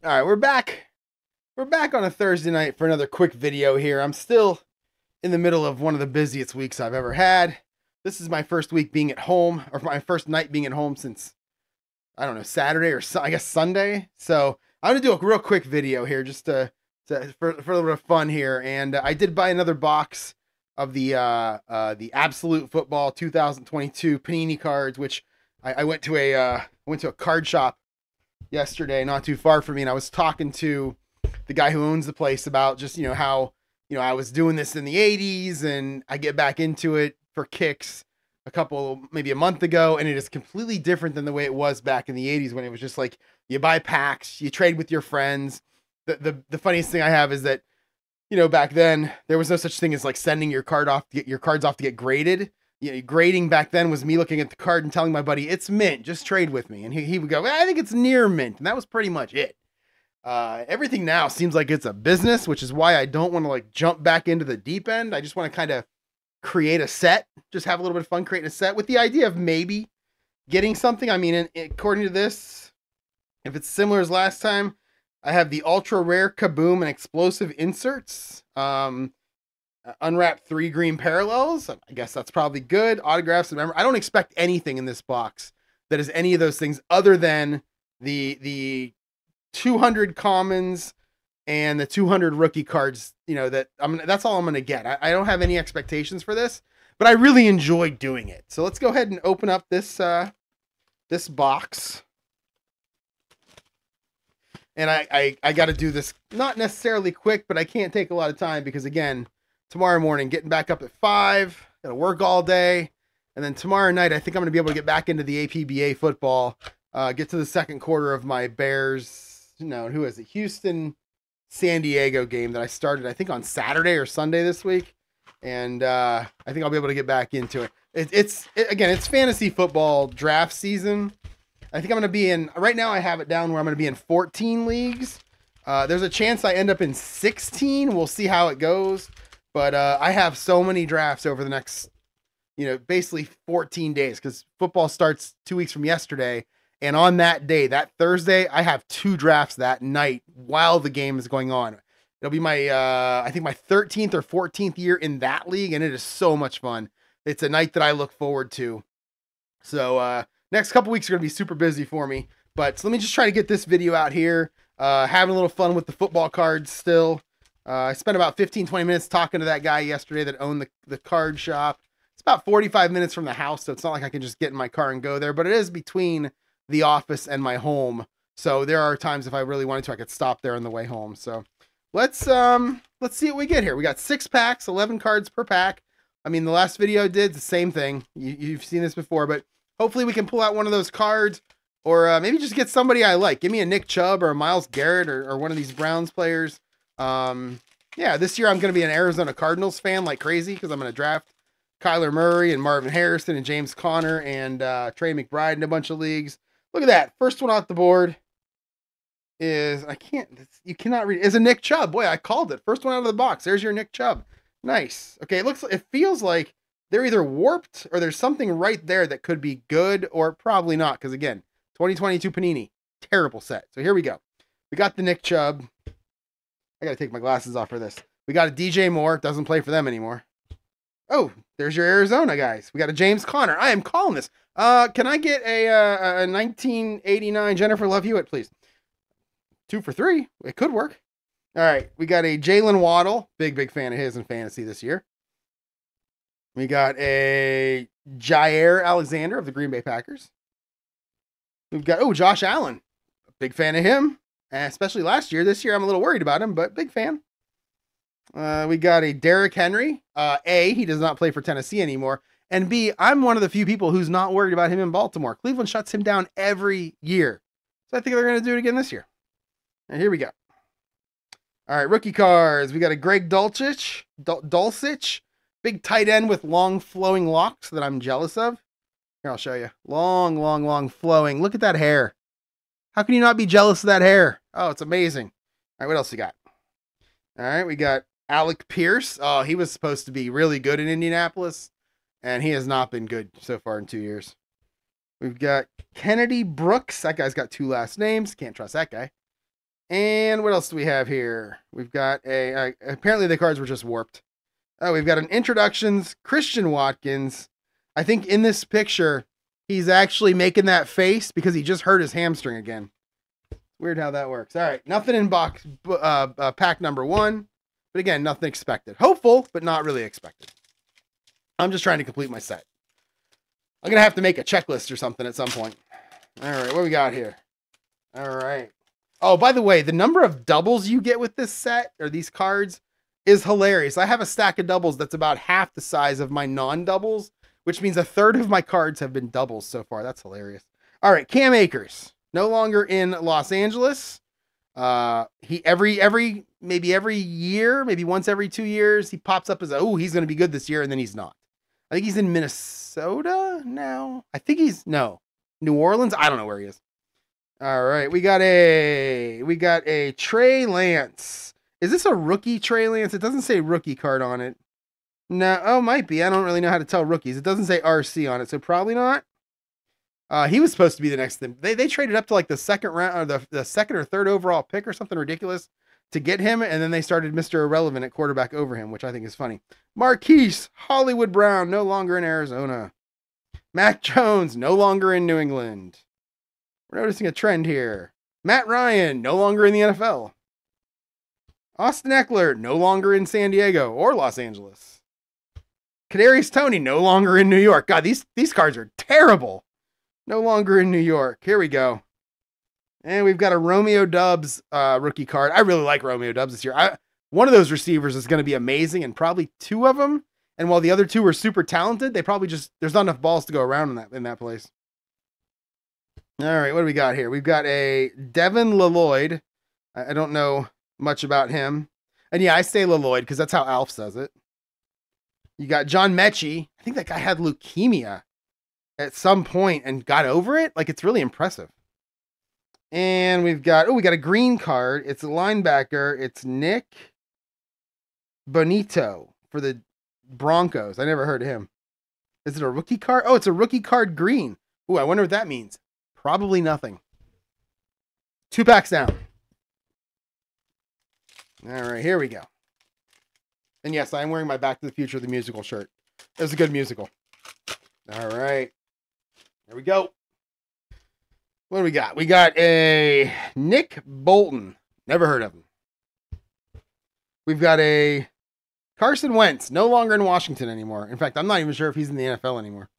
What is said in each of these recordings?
All right, we're back. We're back on a Thursday night for another quick video here. I'm still in the middle of one of the busiest weeks I've ever had. This is my first week being at home, or my first night being at home since, I don't know, Saturday or I guess Sunday. So I'm gonna do a real quick video here just for a little bit of fun here. And I did buy another box of the Absolute Football 2022 Panini cards, which I went to a card shop yesterday, not too far from me, and I was talking to the guy who owns the place about just how I was doing this in the 80s, and I get back into it for kicks maybe a month ago, and it is completely different than the way it was back in the 80s when it was just like you buy packs, you trade with your friends. The funniest thing I have is that back then there was no such thing as like sending your cards off to get graded. Grading back then was me looking at the card and telling my buddy, it's mint, just trade with me. And he would go, I think it's near mint. And that was pretty much it. Everything now seems like it's a business, which is why I don't want to like jump back into the deep end. I just want to kind of create a set, just have a little bit of fun creating a set with the idea of maybe getting something. I mean, according to this, if it's similar as last time, I have the ultra rare kaboom and explosive inserts. Unwrapped 3 green parallels. I guess that's probably good. Autographs. Remember, I don't expect anything in this box that is any of those things other than the 200 commons and the 200 rookie cards. That's all I'm gonna get. I don't have any expectations for this, but I really enjoy doing it. So let's go ahead and open up this this box. And I got to do this not necessarily quick, but I can't take a lot of time because again, tomorrow morning, getting back up at 5, gotta work all day. And then tomorrow night, I think I'm gonna be able to get back into the APBA football, get to the second quarter of my Bears, who is it? Houston, San Diego game that I started, I think on Saturday or Sunday this week. And I think I'll be able to get back into it. It's fantasy football draft season. I think I'm gonna be right now I have it down where I'm gonna be in 14 leagues. There's a chance I end up in 16. We'll see how it goes. But I have so many drafts over the next, basically 14 days because football starts 2 weeks from yesterday. And on that day, that Thursday, I have 2 drafts that night while the game is going on. It'll be I think my 13th or 14th year in that league. And it is so much fun. It's a night that I look forward to. So next couple weeks are going to be super busy for me. But so let me just try to get this video out here. Having a little fun with the football cards still. I spent about 15-20 minutes talking to that guy yesterday that owned the card shop. It's about 45 minutes from the house, so it's not like I can just get in my car and go there, but it is between the office and my home. So there are times if I really wanted to, I could stop there on the way home. So let's see what we get here. We got 6 packs, 11 cards per pack. I mean, the last video did the same thing. You've seen this before, but hopefully we can pull out one of those cards or maybe just get somebody I like. Give me a Nick Chubb or a Myles Garrett or one of these Browns players. Yeah, this year I'm going to be an Arizona Cardinals fan like crazy because I'm going to draft Kyler Murray and Marvin Harrison and James Conner and Trey McBride in a bunch of leagues. Look at that. First one off the board is, you cannot read, is a Nick Chubb. Boy, I called it. First one out of the box. There's your Nick Chubb. Nice. Okay, it feels like they're either warped or there's something right there that could be good or probably not because again, 2022 Panini, terrible set. So here we go. We got the Nick Chubb. I got to take my glasses off for this. We got a DJ Moore. Doesn't play for them anymore. Oh, there's your Arizona guys. We got a James Conner. I am calling this. Can I get a 1989 Jennifer Love Hewitt, please? 2 for 3. It could work. All right. We got a Jalen Waddle. Big fan of his in fantasy this year. We got a Jair Alexander of the Green Bay Packers. We've got, Josh Allen. Big fan of him. Especially last year. This year, I'm a little worried about him, but big fan. We got a Derrick Henry. A, he does not play for Tennessee anymore. And B, I'm one of the few people who's not worried about him in Baltimore. Cleveland shuts him down every year. So I think they're going to do it again this year. And here we go. All right, rookie cards. We got a Greg Dulcich. Big tight end with long flowing locks that I'm jealous of. Here, I'll show you. Long flowing. Look at that hair. How can you not be jealous of that hair? Oh, it's amazing. All right, what else we got? All right, we got Alec Pierce. Oh, he was supposed to be really good in Indianapolis, and he has not been good so far in 2 years. We've got Kennedy Brooks. That guy's got 2 last names. Can't trust that guy. And what else do we have here? We've got apparently the cards were just warped. Oh, we've got an introductions, Christian Watkins. I think in this picture, he's actually making that face because he just hurt his hamstring again. Weird how that works. All right, nothing in box pack number 1. But again, nothing expected. Hopeful, but not really expected. I'm just trying to complete my set. I'm going to have to make a checklist or something at some point. All right, what we got here? All right. Oh, by the way, the number of doubles you get with this set, or these cards, is hilarious. I have a stack of doubles that's about half the size of my non-doubles, which means a third of my cards have been doubles so far. That's hilarious. All right, Cam Akers, no longer in Los Angeles. He maybe every year, maybe once every 2 years, he pops up as he's going to be good this year, and then he's not. I think he's in Minnesota now. I think New Orleans. I don't know where he is. All right, we got a Trey Lance. Is this a rookie Trey Lance? It doesn't say rookie card on it. No, might be. I don't really know how to tell rookies. It doesn't say RC on it, so probably not. He was supposed to be the next thing. They traded up to like the second round, or the second or third overall pick or something ridiculous to get him, and then they started Mr. Irrelevant at quarterback over him, which I think is funny. Marquise Hollywood Brown, no longer in Arizona. Mac Jones, no longer in New England. We're noticing a trend here. Matt Ryan, no longer in the NFL. Austin Eckler, no longer in San Diego or Los Angeles. Kadarius Toney, no longer in New York. God, these cards are terrible. No longer in New York. Here we go. And we've got a Romeo Doubs rookie card. I really like Romeo Doubs this year. One of those receivers is going to be amazing, and probably 2 of them. And while the other 2 were super talented, they probably there's not enough balls to go around in that place. All right, what do we got here? We've got a Devin Lloyd. I don't know much about him. And yeah, I say Lloyd because that's how Alf says it. You got John Mechie. I think that guy had leukemia at some point and got over it. Like, it's really impressive. And we got a green card. It's a linebacker. It's Nick Bonito for the Broncos. I never heard of him. Is it a rookie card? Oh, it's a rookie card green. Ooh, I wonder what that means. Probably nothing. 2 packs down. All right, here we go. And yes, I'm wearing my Back to the Future the musical shirt. It was a good musical. All right. There we go. What do we got? We got a Nick Bolton. Never heard of him. We've got a Carson Wentz. No longer in Washington anymore. In fact, I'm not even sure if he's in the NFL anymore.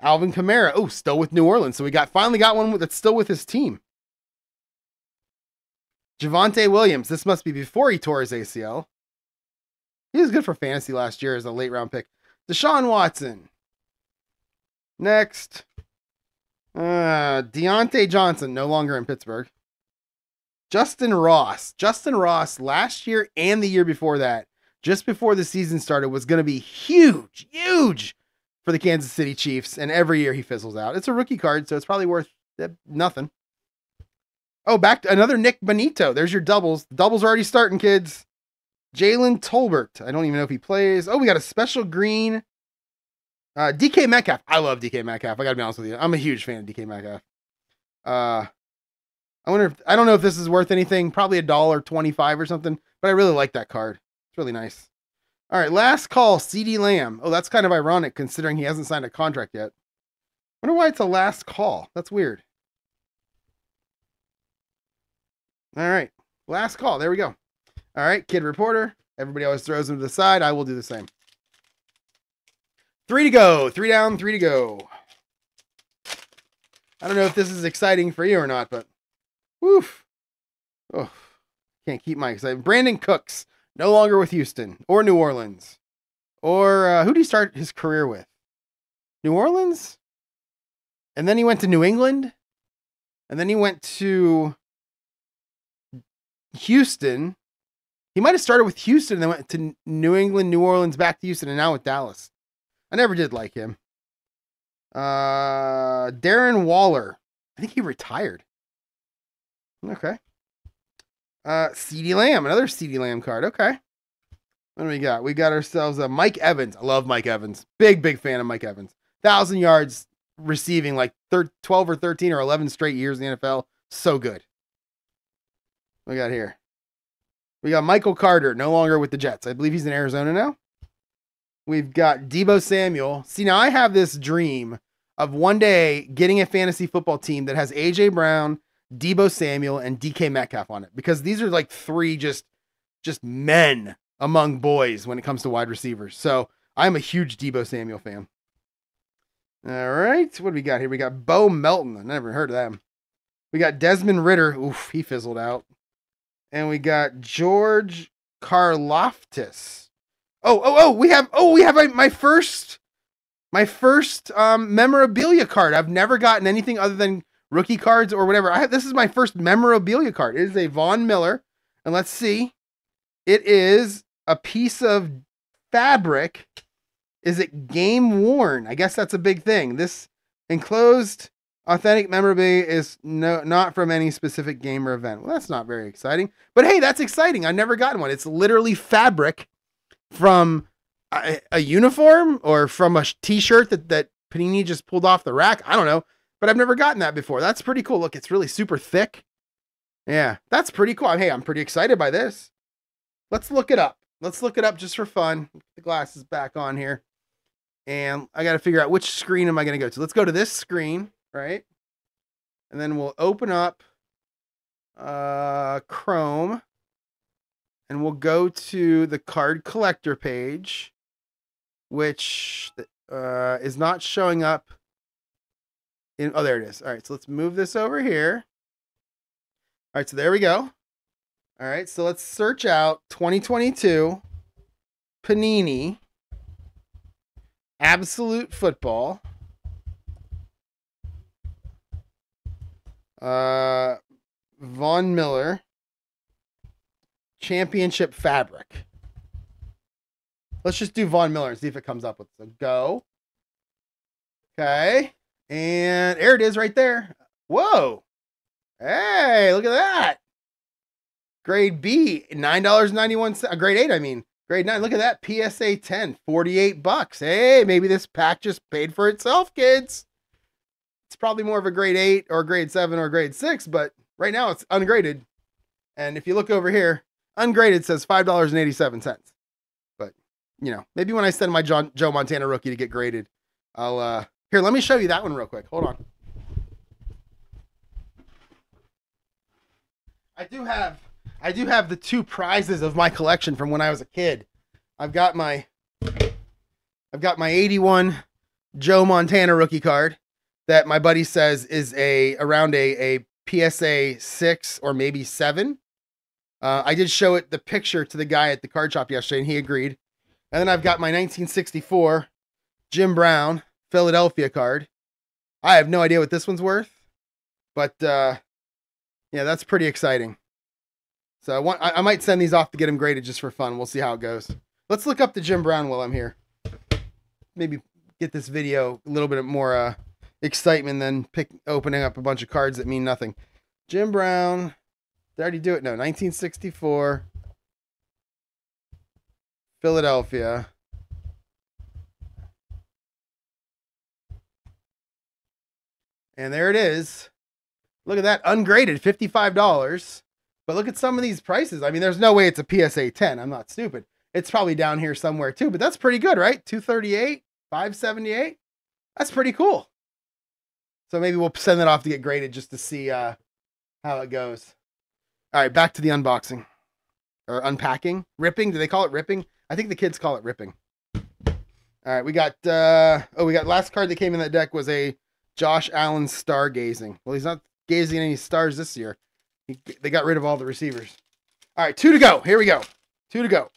Alvin Kamara. Oh, still with New Orleans. So we finally got one that's still with his team. Javonte Williams. This must be before he tore his ACL. He was good for fantasy last year as a late round pick. Deshaun Watson. Next. Deontay Johnson. No longer in Pittsburgh. Justin Ross. Justin Ross last year and the year before that, just before the season started, was going to be huge for the Kansas City Chiefs, and every year he fizzles out. It's a rookie card, so it's probably worth nothing. Oh, back to another Nick Bonito. There's your doubles. The doubles are already starting, kids. Jalen Tolbert. I don't even know if he plays. Oh, we got a special green. DK Metcalf. I love DK Metcalf. I got to be honest with you. I'm a huge fan of DK Metcalf. I don't know if this is worth anything. Probably $1.25 or something, but I really like that card. It's really nice. All right, last call, CeeDee Lamb. Oh, that's kind of ironic considering he hasn't signed a contract yet. I wonder why it's a last call. That's weird. All right, last call. There we go. All right, Kid Reporter. Everybody always throws them to the side. I will do the same. 3 to go. 3 down, 3 to go. I don't know if this is exciting for you or not, but woof. Oh, can't keep my excitement. Brandon Cooks. No longer with Houston or New Orleans. Or who did he start his career with? New Orleans? And then he went to New England. And then he went to Houston. He might have started with Houston and then went to New England, New Orleans, back to Houston, and now with Dallas. I never did like him. Darren Waller. I think he retired. Okay. CeeDee Lamb, another CeeDee Lamb card. Okay. What do we got? We got ourselves a Mike Evans. I love Mike Evans. Big fan of Mike Evans. 1,000 yards receiving like 12 or 13 or 11 straight years in the NFL. So good. What we got here? We got Michael Carter, no longer with the Jets. I believe he's in Arizona now. We've got Deebo Samuel. See, now I have this dream of one day getting a fantasy football team that has A.J. Brown, Deebo Samuel, and DK Metcalf on it. Because these are like three just men among boys when it comes to wide receivers. So I'm a huge Deebo Samuel fan. All right. What do we got here? We got Bo Melton. I never heard of them. We got Desmond Ridder. Oof, he fizzled out. And we got George Karlaftis. We have my first memorabilia card. I've never gotten anything other than rookie cards or whatever. This is my first memorabilia card. It is a Von Miller. And let's see. It is a piece of fabric. Is it game worn? I guess that's a big thing. This enclosed authentic memorabilia is not from any specific game or event. Well, that's not very exciting. But hey, that's exciting. I've never gotten one. It's literally fabric from a uniform or from a t-shirt that Panini just pulled off the rack. I don't know. But I've never gotten that before. That's pretty cool. Look, it's really super thick. Yeah, that's pretty cool. Hey, I'm pretty excited by this. Let's look it up. Let's look it up just for fun. The glasses back on here. And I got to figure out which screen am I going to go to. Let's go to this screen, right? And then we'll open up Chrome. And we'll go to the card collector page, which is not showing up. Oh, there it is. All right, so let's move this over here. All right, so there we go. All right, so let's search out 2022 Panini Absolute Football. Von Miller Championship Fabric. Let's just do Von Miller and see if it comes up with a go. Okay. And there it is right there. Whoa. Hey, look at that. Grade B, $9.91. Grade 8, I mean. Grade 9. Look at that. PSA 10, $48. Hey, maybe this pack just paid for itself, kids. It's probably more of a grade 8 or grade 7 or grade 6, but right now it's ungraded. And if you look over here, ungraded says $5.87. But, you know, maybe when I send my Joe Montana rookie to get graded, I'll, here, let me show you that one real quick. Hold on. I do have the two prizes of my collection from when I was a kid. I've got my 81 Joe Montana rookie card that my buddy says is around a PSA 6 or maybe 7. I did show the picture to the guy at the card shop yesterday, and he agreed. And then I've got my 1964 Jim Brown Philadelphia card. I have no idea what this one's worth, but yeah, that's pretty exciting. So I might send these off to get them graded just for fun. We'll see how it goes. Let's look up the Jim Brown while I'm here. Maybe get this video a little bit more excitement than opening up a bunch of cards that mean nothing. Jim Brown. Did I already do it? No, 1964. Philadelphia. And there it is. Look at that. Ungraded, $55. But look at some of these prices. I mean, there's no way it's a PSA 10. I'm not stupid. It's probably down here somewhere too, but that's pretty good, right? $238, $578. That's pretty cool. So maybe we'll send it off to get graded just to see how it goes. All right, back to the unboxing. Or unpacking. Ripping. Do they call it ripping? I think the kids call it ripping. All right, we got last card that came in that deck was a Josh Allen stargazing. Well, he's not gazing at any stars this year. They got rid of all the receivers. All right, 2 to go. Here we go. 2 to go.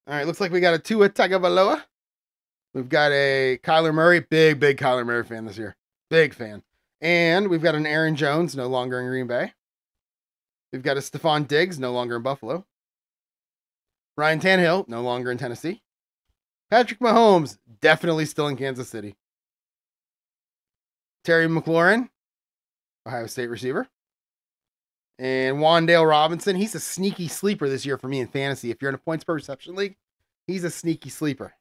All right, looks like we got a Tua Tagovailoa. We've got a Kyler Murray. Big Kyler Murray fan this year. Big fan. And we've got an Aaron Jones, no longer in Green Bay. We've got a Stephon Diggs, no longer in Buffalo. Ryan Tannehill, no longer in Tennessee. Patrick Mahomes, definitely still in Kansas City. Terry McLaurin, Ohio State receiver. And Wan'Dale Robinson, he's a sneaky sleeper this year for me in fantasy. If you're in a points per reception league, he's a sneaky sleeper.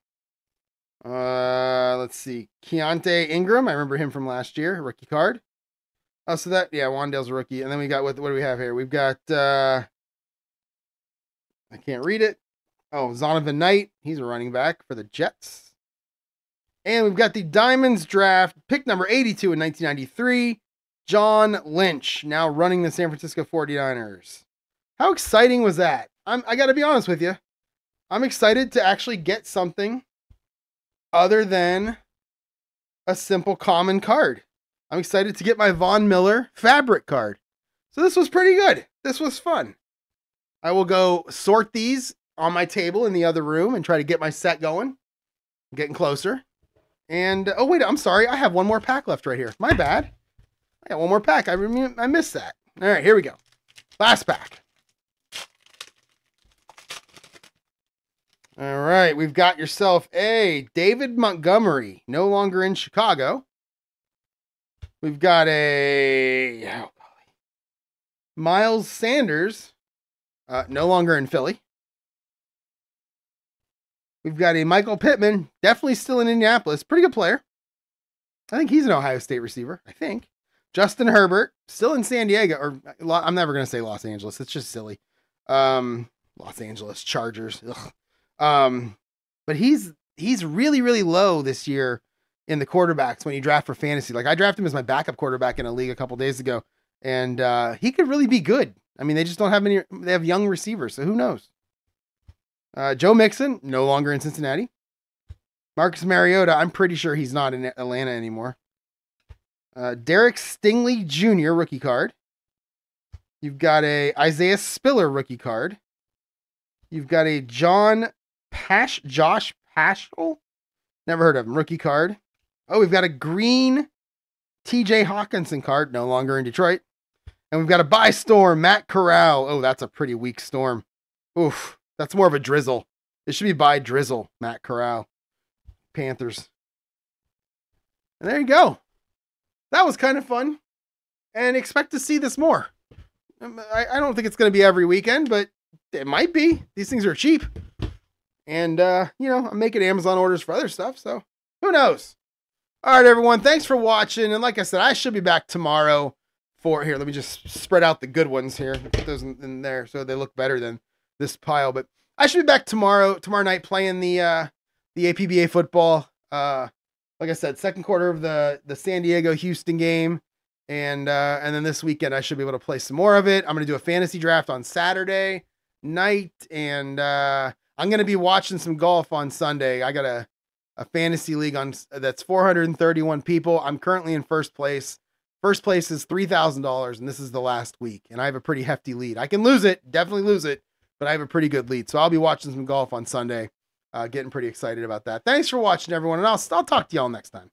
Let's see. Keontae Ingram, I remember him from last year, rookie card. Oh, so that, yeah, Wandale's a rookie. And then we got, what do we have here? We've got, I can't read it. Oh, Zonovan Knight. He's a running back for the Jets. And we've got the Diamonds draft, pick number 82 in 1993. John Lynch, now running the San Francisco 49ers. How exciting was that? I got to be honest with you. I'm excited to actually get something other than a simple common card. I'm excited to get my Von Miller fabric card. So this was pretty good. This was fun. I will go sort these on my table in the other room and try to get my set going. I'm getting closer. And, oh wait, I'm sorry. I have one more pack left right here. My bad. I got one more pack. I missed that. All right, here we go. Last pack. All right, we've got yourself a David Montgomery, no longer in Chicago. We've got a Miles Sanders, no longer in Philly. We've got a Michael Pittman, definitely still in Indianapolis. Pretty good player. I think he's an Ohio State receiver, I think. Justin Herbert, still in San Diego, or I'm never going to say Los Angeles. It's just silly. Los Angeles Chargers. Ugh. But he's really, really low this year in the quarterbacks when you draft for fantasy. Like I drafted him as my backup quarterback in a league a couple days ago, and he could really be good. I mean, they just don't have many. They have young receivers, so who knows? Joe Mixon, no longer in Cincinnati. Marcus Mariota, I'm pretty sure he's not in Atlanta anymore. Derek Stingley Jr. rookie card. You've got a Isaiah Spiller rookie card. You've got a Josh Paschal. Never heard of him. Rookie card. Oh, we've got a green TJ Hawkinson card, no longer in Detroit. And we've got a by Storm, Matt Corral. Oh, that's a pretty weak Storm. Oof, that's more of a drizzle. It should be by Drizzle, Matt Corral. Panthers. And there you go. That was kind of fun. And expect to see this more. I don't think it's going to be every weekend, but it might be. These things are cheap. And, I'm making Amazon orders for other stuff, so who knows? All right, everyone. Thanks for watching. And like I said, I should be back tomorrow for, here, let me just spread out the good ones here. Put those in there so they look better than this pile. But I should be back tomorrow night playing the APBA football. Like I said, second quarter of the San Diego Houston game. And then this weekend, I should be able to play some more of it. I'm going to do a fantasy draft on Saturday night. And I'm going to be watching some golf on Sunday. I got a fantasy league that's 431 people. I'm currently in first place. First place is $3,000, and this is the last week. And I have a pretty hefty lead. I can lose it, definitely lose it, but I have a pretty good lead. So I'll be watching some golf on Sunday. Getting pretty excited about that. Thanks for watching, everyone, and I'll talk to y'all next time.